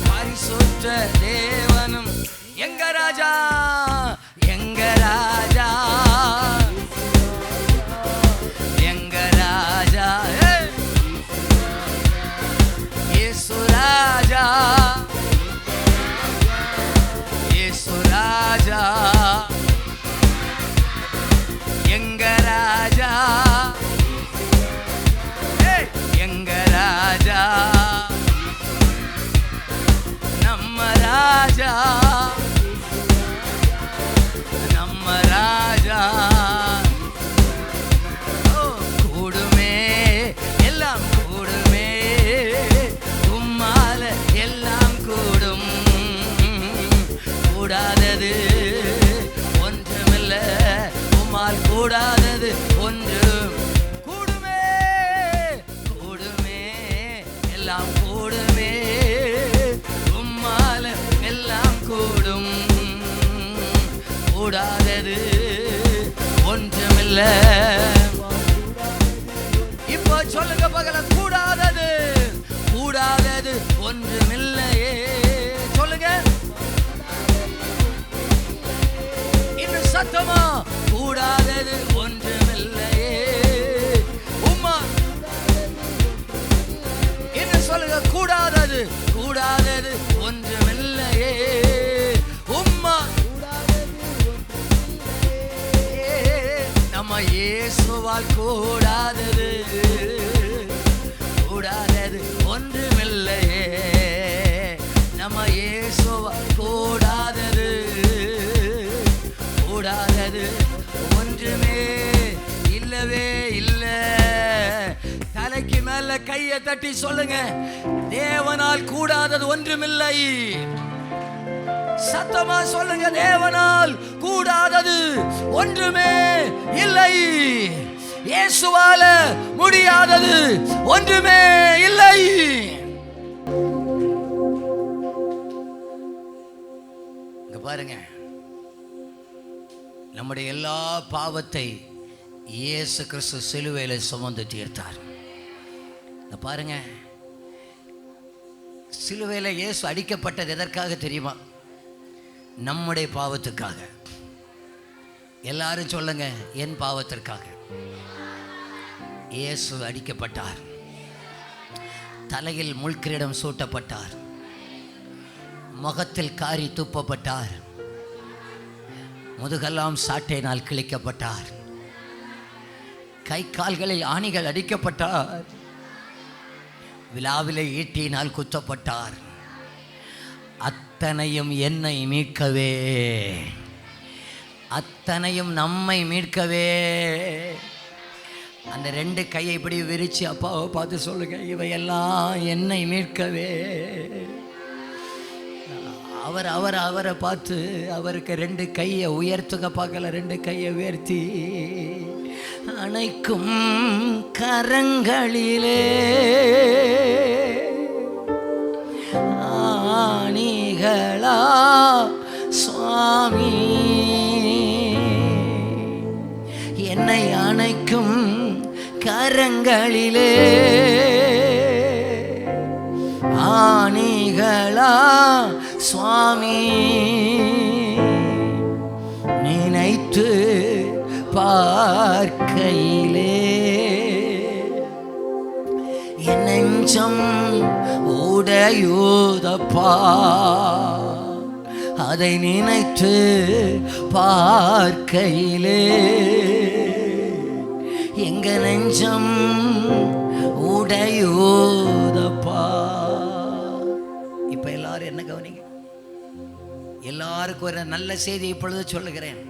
பரிசுத்த தேவனும் எங்க ராஜா எங்க ராஜா எங்க ராஜா. இயேசு ராஜா இயேசு ராஜா எங்க ராஜா எங்க ராஜா. நம்ம ராஜா நம்ம ராஜா. கூடுமே எல்லாம் கூடுமே, உம்மால எல்லாம் கூடும். கூடாதது ஒன்றுமில்ல, உம்மால் கூடாதது ஒன்றும். கூடுமே கூடுமே எல்லாம் கூடுமே, உம்மால எல்லாம் கூடும். கூடாதது ஒன்றுமில்லை. இப்போ சொல்லுங்க பகல, கூடாதது கூடாதது ஒன்றுமில்லையே. சொல்லுங்க இன்னும் சத்தமா, கூடாதது ஒன்றுமில்லையே. உம்மா என்ன சொல்லுங்க, கூடாதது கூடாதது ஒன்றுமில்லையே. உம்மா நம்ம இயேசுவால் கூடாதது கூடாதது ஒன்றுமில்லையே. நம்ம இயேசுவால் கூடாதது கூடாதது ஒன்றுமே இல்லவே இல்லை. தலைக்கு மேல கையை தட்டி சொல்லுங்க, தேவனால் கூடாதது ஒன்றுமில்லை. சத்தமா சொல்லுங்க, தேவனால் கூடாதது ஒன்றுமே இல்லை. இயேசுவால முடியாதது ஒன்றுமே இல்லை. இங்க பாருங்க, நம்முடைய எல்லா பாவத்தை இயேசு கிறிஸ்து சிலுவையில சுமந்து தீர்த்தார். இங்க பாருங்க, சிலுவையில இயேசு அடிக்கப்பட்டது எதற்காக தெரியுமா? நம்முடைய பாவத்துக்காக. எல்லாரும் சொல்லுங்க, என் பாவத்திற்காக இயேசு அடிக்கப்பட்டார். தலையில் முள்கிரீடம் சூட்டப்பட்டார், முகத்தில் காரி துப்பப்பட்டார், முதுகெல்லாம் சாட்டையினால் கிழிக்கப்பட்டார், கை கால்களில் ஆணிகள் அடிக்கப்பட்டார், விலாவிலே ஈட்டியினால் குத்தப்பட்டார். அத்தனையும் என்னை மீட்கவே, அத்தனையும் நம்மை மீட்கவே. அந்த ரெண்டு கையை இப்படி விரிச்சு அப்பாவை பார்த்து சொல்லுங்க, இவையெல்லாம் என்னை மீட்கவே. அவரை பார்த்து அவருக்கு ரெண்டு கையை உயர்த்துக பார்க்கல, ரெண்டு கையை உயர்த்தி அணைக்கும் கரங்களிலே ஆணிகளா சுவாமி, என்னை அணைக்கும் கரங்களிலே ஆணிகளா சுவாமி, நினைத்து பார்க்கையிலே என் நெஞ்சம் உடையோதப்பா, அதை நினைத்து பார்க்கையிலே எங்க நெஞ்சம் உடையோதப்பா. இப்ப எல்லாரும் என்ன கவனிங்க, எல்லாருக்கும் ஒரு நல்ல செய்தி இப்பொழுது சொல்லுகிறேன்.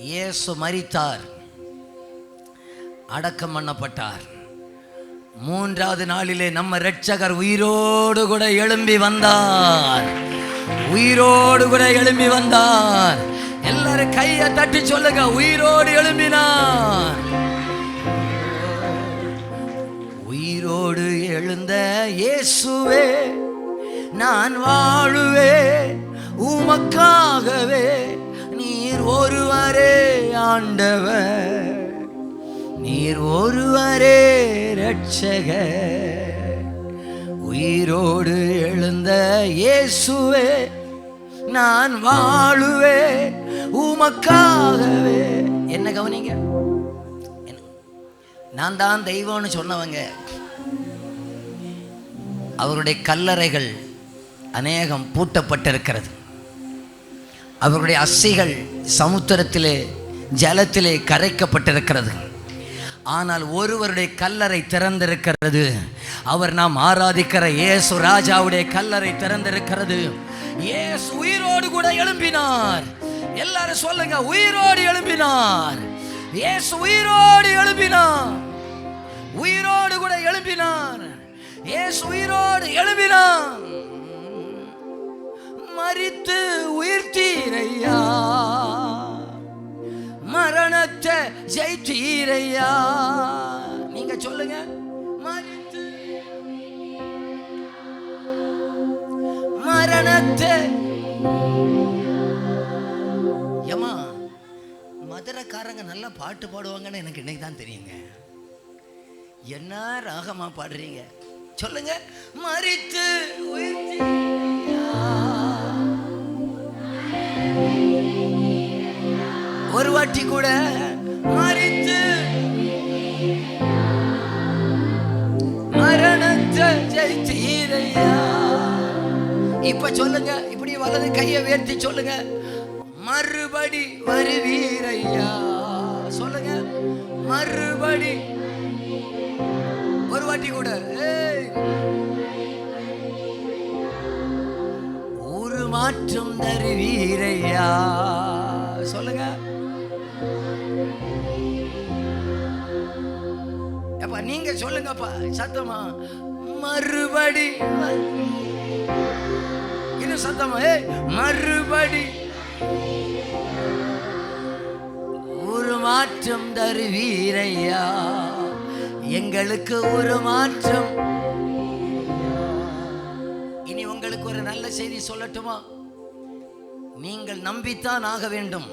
இயேசு மரித்தார், அடக்கம் பண்ணப்பட்டார். மூன்றாவது நாளிலே நம்ம இரட்சகர் உயிரோடு கூட எழும்பி வந்தார், உயிரோடு கூட எழும்பி வந்தார். எல்லாரும் கையை தட்டி சொல்லுங்க, உயிரோடு எழும்பினார். உயிரோடு எழுந்த இயேசுவே, நான் வாழுவேன் உமக்காகவே, நீர் ஒருவரே ஆண்டவர், நீர் ஒருவரே இரட்சகர். உயிரோடு எழுந்த இயேசுவே, நான் வாழுவேன் உமக்காகவே. என்ன கவனிங்க, நான் தான் தெய்வம்னு சொன்னவங்க, அவருடைய கல்லறைகள் அநேகம் பூட்டப்பட்டிருக்கிறது. அவருடைய அஸ்திகள் சமுத்திரத்திலே ஜலத்திலே கரைக்கப்பட்டிருக்கிறது. ஆனால் ஒருவருடைய கல்லறை திறந்திருக்கிறது. அவர் நாம் ஆராதிக்கிற இயேசு ராஜாவுடைய கல்லறை திறந்திருக்கிறது. இயேசு உயிரோடு கூட எழும்பினார். எல்லாரும் சொல்லுங்க, உயிரோடு எழும்பினார். இயேசு உயிரோடு எழும்பினார், உயிரோடு கூட எழும்பினார். இயேசு உயிரோடு எழும்பினார். மரித்து உயிர்த்தீரையா, மரணத்தை ஜெயித்தீரையா. நீங்க சொல்லுங்க, மரித்து மரணத்தை. ஏமா மதுரைக்காரங்க நல்லா பாட்டு பாடுவாங்கன்னு எனக்கு இன்னைக்கு தான் தெரியுங்க. என்ன ராகமா பாடுறீங்க சொல்லுங்க. மரித்து ஒரு வாட்டி கூட மரித்து மரணத்தை ஜெயித்தீரையா. இப்ப சொல்லுங்க, இப்படி வலது கையை உயர்த்தி சொல்லுங்க, மறுபடி வருவீரையா. சொல்லுங்க, மறுபடி ஒரு வாட்டி கூட. ஒரு மாற்றம் தருவீரையா. சொல்லுங்க. அப்ப நீங்க சொல்லுங்கப்பா சத்தமா, மறுபடி. இன்னும் சத்தமா, மறுபடி ஒரு மாற்றம் தருவீரையா. எங்களுக்கு ஒரு மாற்றம். இனி உங்களுக்கு ஒரு நல்ல செய்தி சொல்லட்டுமா? நீங்கள் நம்பித்தான் ஆக வேண்டும்.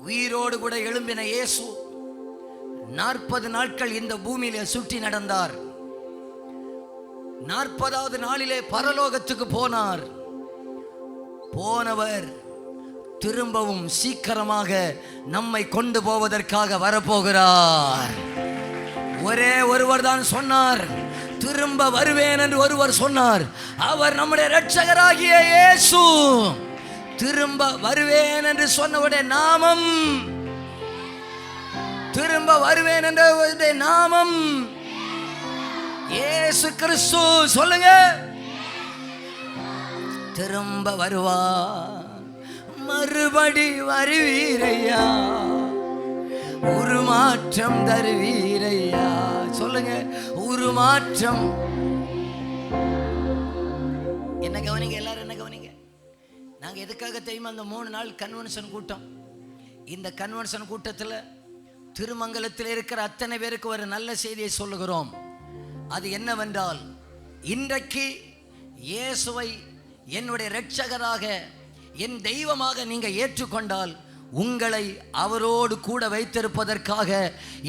உயிரோடு கூட எழும்பின இயேசு 40 நாட்கள் இந்த பூமியிலே சுற்றி நடந்தார். 40வது நாளிலே பரலோகத்துக்கு போனார். போனவர் திரும்பவும் சீக்கிரமாக நம்மை கொண்டு போவதற்காக வரப்போகிறார். ஒரே ஒருவர் தான் சொன்னார், திரும்ப வருவேன் என்று ஒருவர் சொன்னார். அவர் நம்முடைய இரட்சகராகிய இயேசு. திரும்ப வருவேன் என்று சொன்னவருடைய நாமம், திரும்ப வருவேன் என்ற நாமம் இயேசு கிறிஸ்து. சொல்லுங்க, திரும்ப வருவார். மறுபடி வருவீரையா, ஒரு மாற்றம் தருவீரையா. சொல்லுங்க, ஒரு மாற்றம். என்ன கவனிங்க, எல்லாரும் என்ன கவனிங்க. நாங்க எதுக்காக தெரியுமா அந்த 3 நாள் கன்வென்ஷன் கூட்டம்? இந்த கன்வென்ஷன் கூட்டத்தில் திருமங்கலத்தில் இருக்கிற அத்தனை பேருக்கு ஒரு நல்ல செய்தியை சொல்லுகிறோம். அது என்னவென்றால், இன்றைக்கு இயேசுவை என்னுடைய இரட்சகராக, என் தெய்வமாக நீங்க ஏற்றுக்கொண்டால் உங்களை அவரோடு கூட வைத்திருப்பதற்காக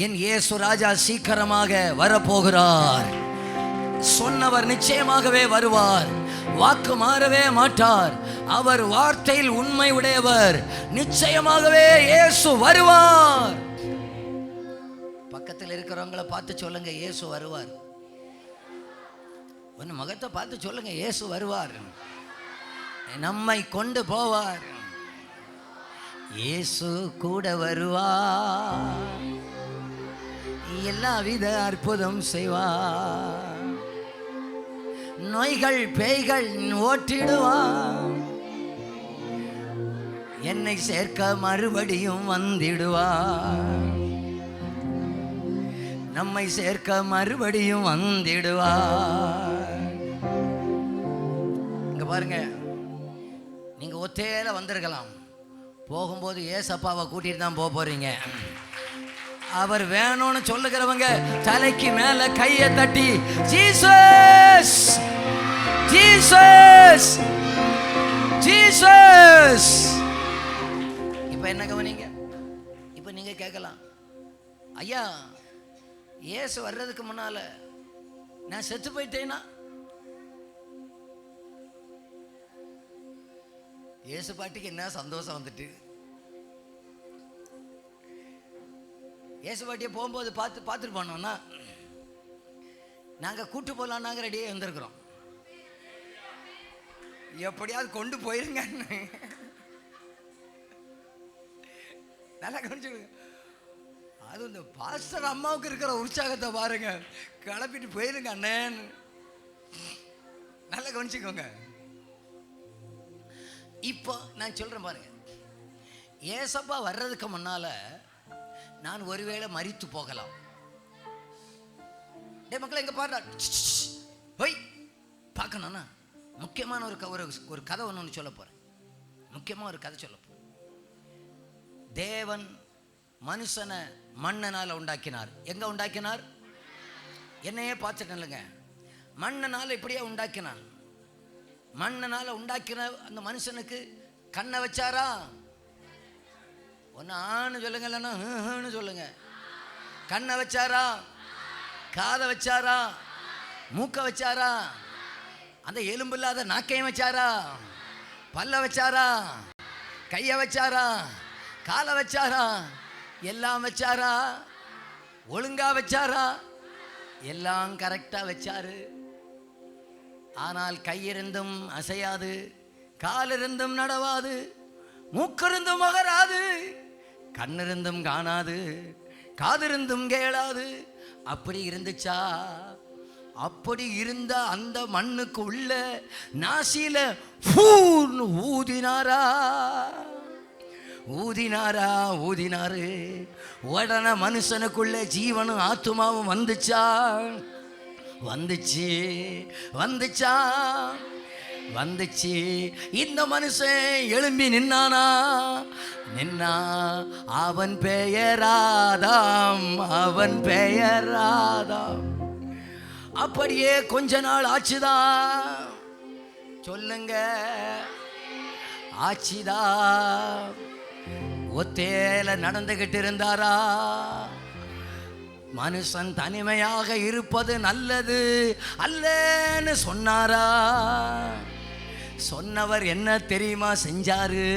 என் இயேசு ராஜா சீக்கிரமாக வரப்போகிறார். சொன்னவர் நிச்சயமாகவே வருவார். வாக்கு மாறவே மாட்டார். அவர் வார்த்தையில் உண்மை உடையவர். நிச்சயமாகவே இயேசு வருவார். பக்கத்தில் இருக்கிறவங்களை பார்த்து சொல்லுங்க, இயேசு வருவார். ஒன்னு முகத்தை பார்த்து சொல்லுங்க, இயேசு வருவார், நம்மை கொண்டு போவார். இயேசு கூட வருவார், எல்லா வித அற்புதம் செய்வார். நோய்கள் பேய்கள் ஓட்டிடுவார். என்னை சேர்க்க மறுபடியும் வந்திடுவார். நம்மை சேர்க்க மறுபடியும் வந்திடுவார். இங்க பாருங்க, நீங்க ஒத்தையில வந்திருக்கலாம். போகும்போது ஏசப்பாவை கூட்டிட்டு தான் போக போறீங்க. அவர் வேணும்னு சொல்லுகிறவங்க தலைக்கு மேல கையை தட்டி ஜீசஸ் ஜீசஸ் ஜீசஸ். இப்ப என்ன கவனிங்க. இப்ப நீங்க கேட்கலாம், ஐயா இயேசு வர்றதுக்கு முன்னால நான் செத்து போயிட்டேனா? இயேசு பாட்டிக்கு என்ன சந்தோஷம் வந்துட்டு, இயேசு பாட்டியை போகும்போது பார்த்துட்டு போனோம்னா நாங்கள் கூட்டு போகலாம், நாங்கள் ரெடியாக வந்திருக்கிறோம். எப்படியாவது கொண்டு போயிருங்க. நல்லா கவனிச்சுடுங்க. அது இந்த பாஸ்டர் அம்மாவுக்கு இருக்கிற உற்சாகத்தை பாருங்க. கிளப்பிட்டு போயிருங்க அண்ணன். நல்லா கவனிச்சுக்கோங்க. இப்போ நான் சொல்றேன் பாருங்க, ஏசப்பா வர்றதுக்கு முன்னால நான் ஒருவேளை மரித்து போகலாம். மக்களை எங்க பாடுறா போய் பார்க்கணும்னா முக்கியமான ஒரு கதை ஒன்று சொல்ல போறேன். முக்கியமாக ஒரு கதை சொல்ல போறேன். தேவன் மனுஷனை மண்ணனால உண்டாக்கினார். எங்க உண்டாக்கினார்? என்னையே பார்த்துட்டேன் இல்லைங்க. மண்ணனால இப்படியே உண்டாக்கினார். மண்ணனால உண்டாக்கின அந்த மனுஷனுக்கு கண்ணை வச்சாரா? ஒன்று ஆன்னு சொல்லுங்க, இல்லைன்னா சொல்லுங்க. கண்ணை வச்சாரா, காதை வச்சாரா, மூக்க வச்சாரா, அந்த எலும்பு இல்லாத நாக்கையும் வச்சாரா, பல்ல வச்சாரா, கையை வச்சாரா, காலை வச்சாரா, எல்லாம் வச்சாரா, ஒழுங்கா வச்சாரா, எல்லாம் கரெக்டா வச்சாரு. ஆனால் கையிருந்தும் அசையாது, காலிருந்தும் நடவாது, மூக்கிருந்தும் மகராது, கண்ணிருந்தும் காணாது, காதிருந்தும் கேளாது. அப்படி இருந்துச்சா? அப்படி இருந்த அந்த மண்ணுக்கு உள்ள நாசியில ஊதினாரா, ஊதினாரு. உடனே மனுஷனுக்குள்ள ஜீவனும் ஆத்துமாவும் வந்துச்சா? வந்துச்சு. இந்த மனுஷன் எழும்பி நின்னா, அவன் பெயராதாம். அப்படியே கொஞ்ச நாள் ஆச்சுதான். சொல்லுங்க, ஆச்சுதான். ஒத்தேல நடந்துகிட்டு இருந்தாரா? மனுஷன் தனிமையாக இருப்பது நல்லது அல்லன்னு சொன்னாரா? சொன்னவர் என்ன தெரியுமா செஞ்சாரு?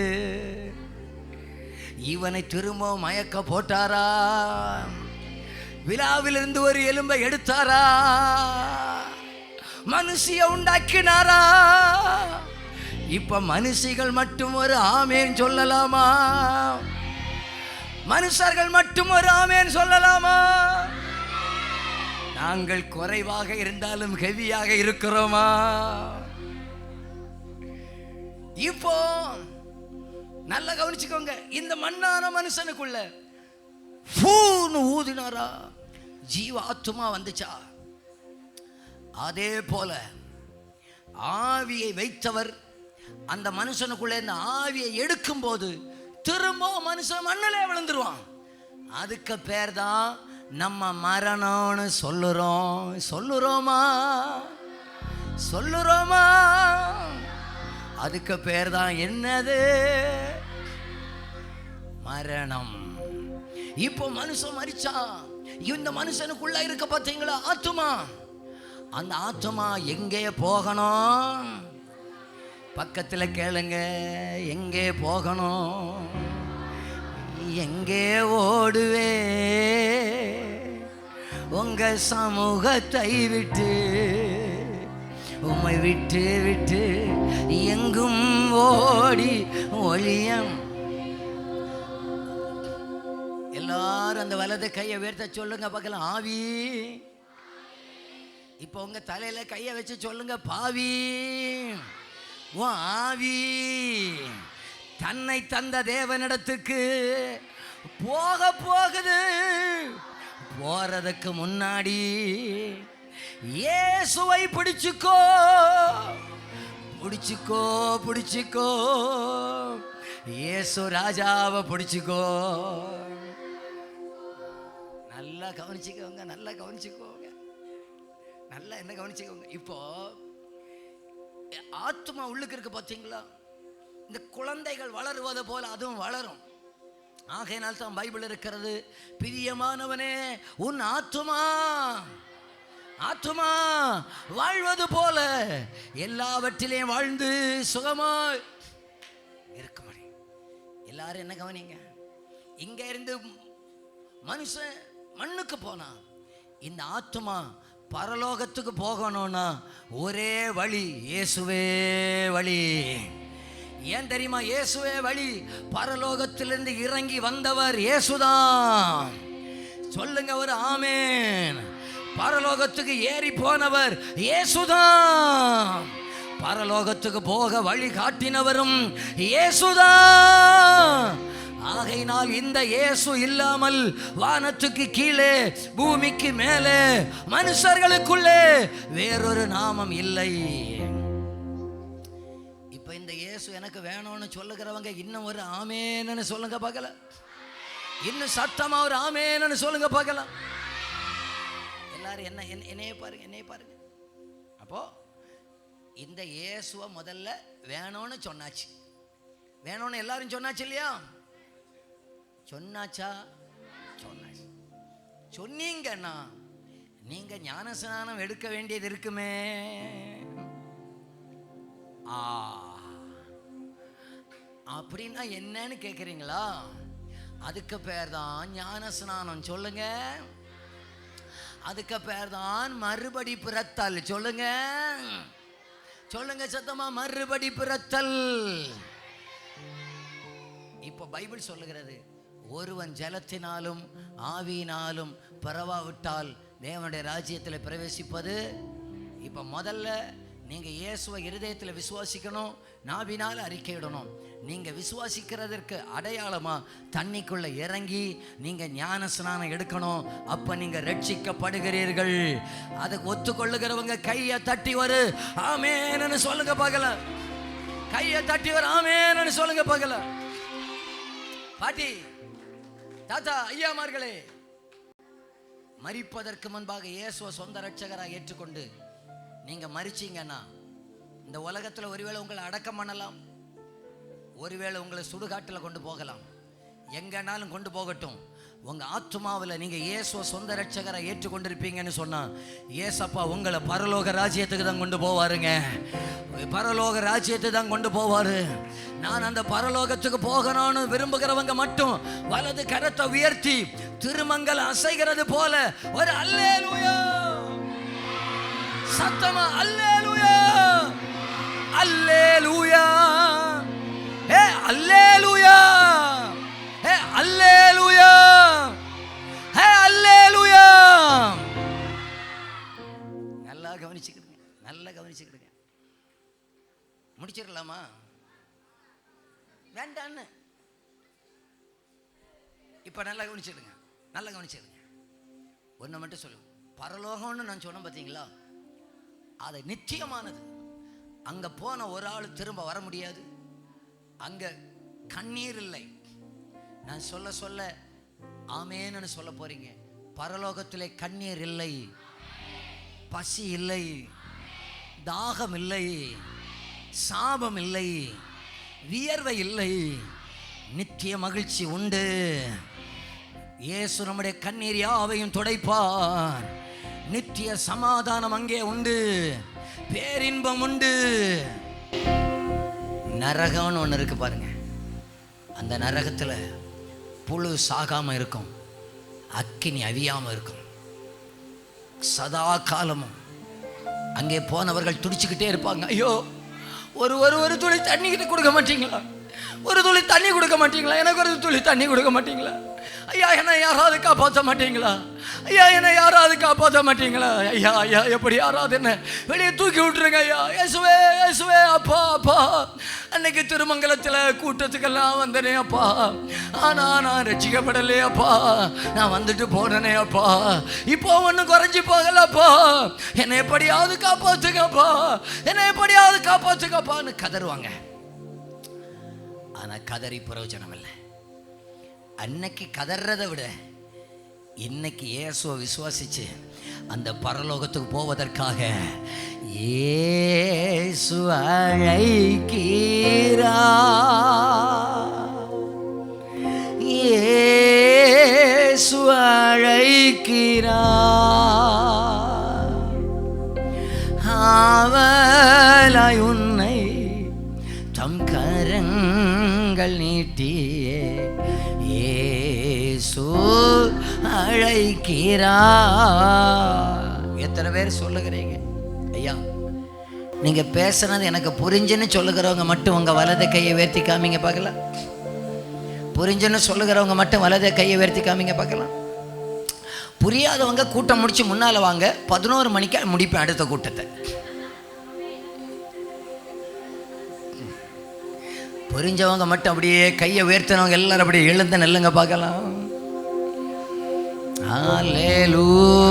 இவனை திரும்ப மயக்க போட்டாரா? விழாவிலிருந்து ஒரு எலும்பை எடுத்தாரா? மனுஷிய உண்டாக்கினாரா? இப்ப மனுஷிகள் மட்டும் ஒரு ஆமேன் சொல்லலாமா? மனுஷர்கள் மட்டும் ஒரு ஆமேன் சொல்லலாமா? நாங்கள் குறைவாக இருந்தாலும் ஹெவியாக இருக்கிறோமா? இப்போ நல்லா கவனிச்சுக்கோங்க. இந்த மண்ணான மனுஷனுக்குள்ள ஊதினாரா, ஜீவ ஆத்துமா வந்துச்சா? அதே போல ஆவியை வைத்தவர் அந்த மனுஷனுக்குள்ள இந்த ஆவியை எடுக்கும் போது திரும்ப மனுஷன் மண்ணிலே விழுந்துருவான். அதுக்கு பேர் தான் நம்ம மரணம்னு சொல்லுறோமா? அதுக்கு பேர் தான் என்னது? மரணம். இப்போ மனுஷன் மரிச்சா, இந்த மனுஷனுக்குள்ள இருக்க பார்த்தீங்களா ஆத்துமா? அந்த ஆத்துமா எங்கே போகணும்? பக்கத்தில் கேளுங்க, எங்கே போகணும்? எங்கே ஓடுவே உங்க சமூகத்தை விட்டு, உம்மை விட்டு எங்கும் ஓடி ஒளியம். எல்லாரும் அந்த வலது கையை உயர்த்த சொல்லுங்க பார்க்கலாம். ஆவி. இப்போ உங்க தலையில கையை வச்சு சொல்லுங்க, பாவி. உன் ஆவி தன்னை தந்த தேவனிடத்துக்கு போகுது. போறதுக்கு முன்னாடி இயேசுவை பிடிச்சுக்கோ. இயேசு ராஜாவை பிடிச்சுக்கோ. நல்லா கவனிச்சுக்கோங்க, நல்லா என்ன கவனிச்சுக்கோங்க. இப்போ ஆத்மா உள்ளுக்கு இருக்கு பார்த்தீங்களா? இந்த குழந்தைகள் வளருவது போல அதுவும் வளரும். ஆகையினால் தான் பைபிள் இருக்கிறது, பிரியமானவனே உன் ஆத்துமா வாழ்வது போல எல்லாவற்றிலையும் வாழ்ந்து சுகமாய் இருக்க முடியும். எல்லாரும் என்ன கவனிங்க, இங்க இருந்து மனுஷன் மண்ணுக்கு போனா, இந்த ஆத்துமா பரலோகத்துக்கு போகணும்னா ஒரே வழி, இயேசுவே வழி. ஏன் தெரியுமா? இயேசுவே வழி. பரலோகத்திலிருந்து இறங்கி வந்தவர் இயேசுதான். சொல்லுங்க ஒரு ஆமென். பரலோகத்துக்கு ஏறி போனவர் இயேசுதான். பரலோகத்துக்கு போக வழி காட்டினவரும் இயேசுதான். ஆகையினால் இந்த இயேசு இல்லாமல் வானத்துக்கு கீழே பூமிக்கு மேலே மனுஷர்களுக்குள்ளே வேறொரு நாமம் இல்லை. இப்ப இந்த இயேசு எனக்கு வேணும்னு சொல்லுகிறவங்க இன்னும் ஒரு ஆமேன்னு சொல்லுங்க பார்க்கலாம். இன்னும் சத்தமா ஒரு ஆமேன்னு சொல்லுங்க பார்க்கலாம். எல்லாரும் என்னைய பாருங்க. அப்போ இந்த இயேசுவை முதல்ல வேணும்னு சொன்னாச்சு. வேணும்னு எல்லாரும் சொன்னாச்சு இல்லையா? சொன்னாச்சா? சொன்னாச்சு. சொன்னீங்கன்னா நீங்க ஞானஸ்நானம் எடுக்க வேண்டியது இருக்குமே. அப்படின்னா என்னன்னு கேக்குறீங்களா? அதுக்கு பேர் தான் ஞானஸ்நானம். சொல்லுங்க. அதுக்கு பேர் தான் மறுபடி பிறத்தல். சொல்லுங்க, சொல்லுங்க சத்தமா, மறுபடி பிறத்தல். இப்ப பைபிள் சொல்லுகிறது, ஒருவன் ஜலத்தினாலும் ஆவியினாலும் பிறவாவிட்டால் தேவனுடைய ராஜ்யத்தில் பிரவேசிப்பது. இப்ப முதல்ல நீங்க இயேசுவை இருதயத்தில் விசுவாசிக்கணும், நாவினால் அறிக்கையிடணும். நீங்க விசுவாசிக்கிறதற்கு அடையாளமா தண்ணிக்குள்ள இறங்கி நீங்க ஞான ஸ்நானம் எடுக்கணும். அப்ப நீங்க ரட்சிக்கப்படுகிறீர்கள். அதுக்கு ஒத்துக்கொள்ளுகிறவங்க கையை தட்டி வரு ஆமென்னு சொல்லுங்க பார்க்கலாம். கையை தட்டி வரு ஆமென்னு சொல்லுங்க பார்க்கலாம். பாட்டி, தாத்தா, ஐயாமார்களே, மரிப்பதற்கு முன்பாக இயேசுவை சொந்த ரட்சகராக ஏற்றுக்கொண்டு நீங்க மரிச்சீங்கன்னா இந்த உலகத்துல ஒருவேளை உங்களை அடக்கம் பண்ணலாம், ஒருவேளை உங்களை சுடுகாட்டில் கொண்டு போகலாம், எங்கனாலும் கொண்டு போகட்டும். உங்க ஆத்துமாவில் நீங்க இயேசுவை சொந்த ரட்சகரை ஏற்றுக்கொண்டிருப்பீங்கன்னு சொன்னா இயேசப்பா உங்களை பரலோக ராஜ்யத்துக்கு தான் கொண்டு போவாருங்க. பரலோக ராஜ்யத்துக்கு தான் கொண்டு போவாரு. நான் அந்த பரலோகத்துக்கு போகணும்னு விரும்புகிறவங்க மட்டும் வலது கரத்தை உயர்த்தி திருமங்கலம் அசைகிறது போல ஒரு அல்லேலூயா சத்தமா, அல்லேலூயா, அல்லேலூயா, ஹே அல்லேலூயா, ஹே அல்லேலூயா, ஹே அல்லேலூயா. நல்லா கவனிச்சுக்கிடுங்க, நல்லா கவனிச்சுக்கிடுங்க. முடிச்சிடலாமா? வேண்டான்னு இப்ப நல்லா கவனிச்சிடுங்க, நல்லா கவனிச்சிடுங்க. ஒன்று மட்டும் சொல்லுங்க, பரலோகம்னு நான் சொன்னேன் பார்த்தீங்களா, அது நிச்சயமானது. அங்க போன ஒரு ஆள் திரும்ப வர முடியாது. அங்க கண்ணீர் இல்லை. நான் சொல்ல சொல்ல ஆமேன்னு சொல்ல போறீங்க. பரலோகத்திலே கண்ணீர் இல்லை, பசி இல்லை, தாகம் இல்லை, சாபம் இல்லை, வியர்வை இல்லை, நித்திய மகிழ்ச்சி உண்டு. இயேசு நம்முடைய கண்ணீர் யாவையும் துடைப்பார். நித்திய சமாதானம் அங்கே உண்டு, பேரின்பம் உண்டு. நரகம்னு ஒன்று இருக்கு பாருங்க. அந்த நரகத்துல புழு சாகாம இருக்கும், அக்கினி அவியாம இருக்கும், சதா காலமும். அங்கே போனவர்கள் துடிச்சுக்கிட்டே இருப்பாங்க. ஐயோ, ஒரு ஒரு ஒரு துளி தண்ணி கிட்ட கொடுக்க மாட்டீங்களா? ஒரு துளி தண்ணி கொடுக்க மாட்டீங்களா? எனக்கு ஒரு துளி தண்ணி கொடுக்க மாட்டீங்களா? ஐயா, என்னை யாராவது காப்பாற்ற மாட்டீங்களா? ஐயா, என்னை யாராவது காப்பாற்ற மாட்டீங்களா? ஐயா, ஐயா, எப்படி யாராவது என்ன வெளியே தூக்கி விட்டுருங்க ஐயா. இயேசுவே, இயேசுவே, அப்பா, அப்பா. அன்னைக்கு திருமங்கலத்தில் கூட்டத்துக்கெல்லாம் வந்தனே அப்பா, ஆனா நான் ரட்சிக்கப்படலே அப்பா. நான் வந்துட்டு போனனே அப்பா, இப்போ ஒன்றும் குறைஞ்சி போகலப்பா. என்னை எப்படியாவது காப்பாற்றுங்கப்பா, என்னை எப்படியாவது காப்பாற்றுங்கப்பான்னு கதறுவாங்க. ஆனா கதறி பிரயோஜனம் இல்லை. அன்னைக்கு கதறதை விட இன்னைக்கு இயேசுவை விசுவாசிச்சு அந்த பரலோகத்துக்கு போவதற்காக இயேசு அழைக்கிறார், இயேசு அழைக்கிறார். ஆவலாய் உன்னை தம் கரங்கள் நீட்டியே இயேசு அழைக்கிறார். எத்தனை பேர் சொல்லுகிறீங்க ஐயா, நீங்க பேசுனது எனக்கு புரிஞ்சுன்னு சொல்லுகிறவங்க மட்டும் உங்க வலதை கையை உயர்த்தி காமிங்க பார்க்கலாம். புரிஞ்சுன்னு சொல்லுகிறவங்க மட்டும் வலதை கையை உயர்த்தி காமிங்க பார்க்கலாம். புரியாதவங்க கூட்டம் முடிச்சு முன்னால வாங்க, 11 மணிக்கு முடிப்பேன் அடுத்த கூட்டத்தை. புரிஞ்சவங்க மட்டும் அப்படியே கையை உயர்த்தினவங்க எல்லாரும் அப்படியே எழுந்து நெல்லுங்க பார்க்கலாம். அல்லேலூயா.